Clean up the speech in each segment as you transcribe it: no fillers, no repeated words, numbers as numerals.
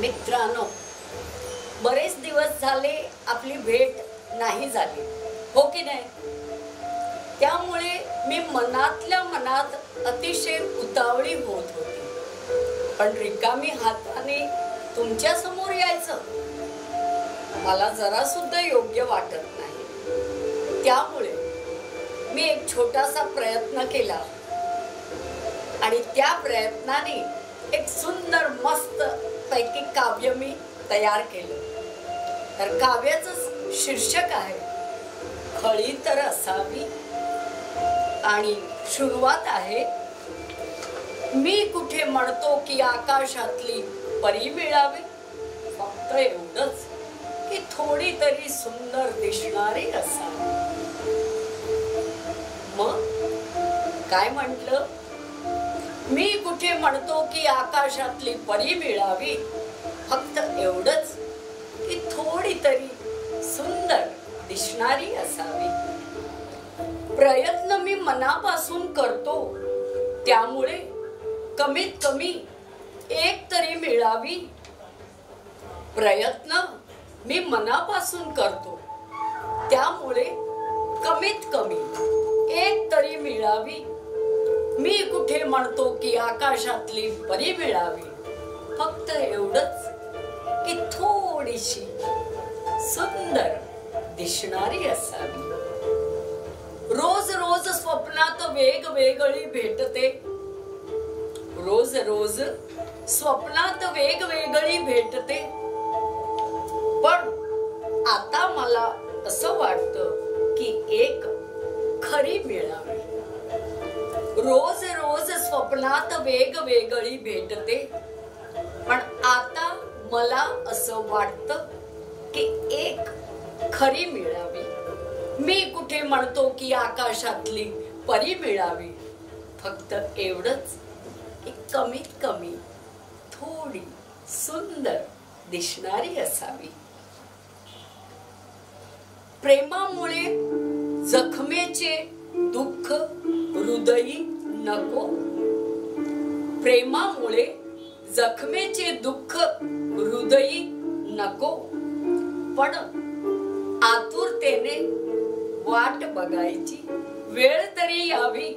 मित्रांनो, बरेच दिवस झाले आपली भेट नाही झाली, हो की नाही? त्यामुळे मी मनातल्या मनात अतिशय उतावळी होत होती, पण रिकामी हाताने तुमच्या समोर यायचं मला जरा सुद्धा योग्य वाटत नाही. त्यामुळे मी एक छोटासा प्रयत्न केला आणि त्या प्रयत्नाने एक सुंदर मस्त पैकी काव्य मी तयार केलं. तर काव्याचं शीर्षक आहे खळी तर असावी आणि सुरुवात आहे, मी कुठे म्हणतो की आकाशातली परी मिळावी, फक्त एवढंच की थोडी तरी सुंदर दिसणारी असावी. मग काय म्हटलं? मी कुठे म्हणतो की आकाशातली परी मिळावी, फक्त एवढंच की थोडी तरी सुंदर दिसणारी असावी. प्रयत्न मी मनापासून करतो, त्यामुळे कमीत कमी एक तरी मिळावी. प्रयत्न मी मनापासून करतो, त्यामुळे कमीत कमी एक तरी मिळावी. मी कुठे म्हणतो की आकाशातली परी मिळावी, फक्त एवढंच की थोडीशी सुंदर दिसणारी असावी. रोज रोज स्वप्नात वेगवेगळी भेटते, रोज रोज स्वप्नात वेगवेगळी भेटते, पण आता मला असं वाटतं की एक खरी मिळावी. रोज रोज स्वप्नात वेगवेगळी भेटते, पण आता मला असं वाटतं की एक खरी मिळावी. मी कुठे म्हणतो की आकाशातली परी मिळावी, फक्त एवढंच की कमीत कमी थोडी सुंदर दिसणारी असावी. प्रेमामुळे जखमेचे दुःख हृदयी नको, प्रेमामुळे जखमेचे दुःख हृदयी नको, पण आतुरतेने वाट बघायची वेळ तरी यावी.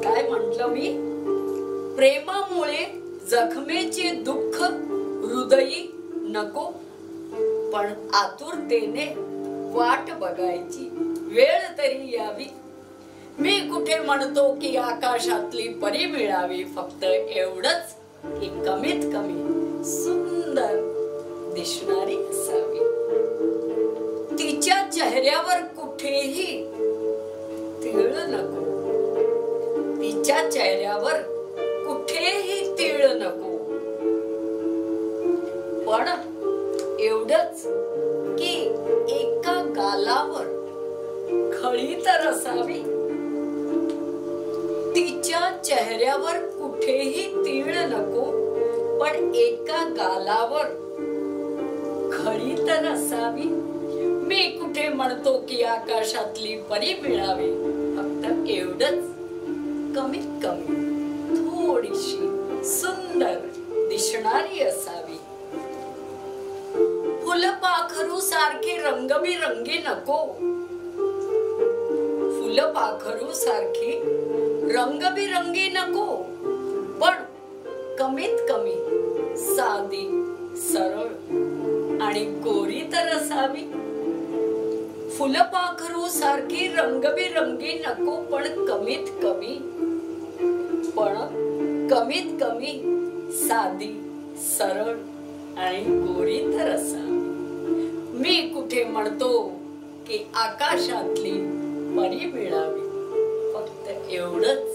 काय म्हटलं मी? प्रेमामुळे जखमेचे दुःख हृदयी नको, पण आतुरतेने वाट बघायची वेळ तरी यावी. मी कुठे म्हणतो की आकाशातली परी मिळावी, फक्त एवढंच की कमीत कमी सुंदर दिसणारी असावी. तिच्या चेहऱ्यावर कुठेही तीळ नको, तिच्या चेहऱ्यावर कुठेही तीळ नको, पण एवढंच की एका गालावर खळी तर असावी. तिच्या चेहऱ्यावर कुठेही तीळ नको, पण एका गालावर खळी तर असावी. मी कुठे म्हणतो की आकाशातली परी मिळावी, फक्त एवढंच कमीत कमी थोडीशी सुंदर दिसणारी असावी. फुलपाखरू सारखी रंगबिरंगी नको, फुलपाखरू सारखी रंगबिरंगी नको, पण कमीत कमी साधी सरळ आणि गोरी तर असावी. फुलपाखरू सारखी रंगबिरंगी नको, पण कमीत कमी साधी सरळ आणि गोरी तर असावी. मी कुठे म्हणतो की आकाशातली परी मिळावी, फक्त एवढंच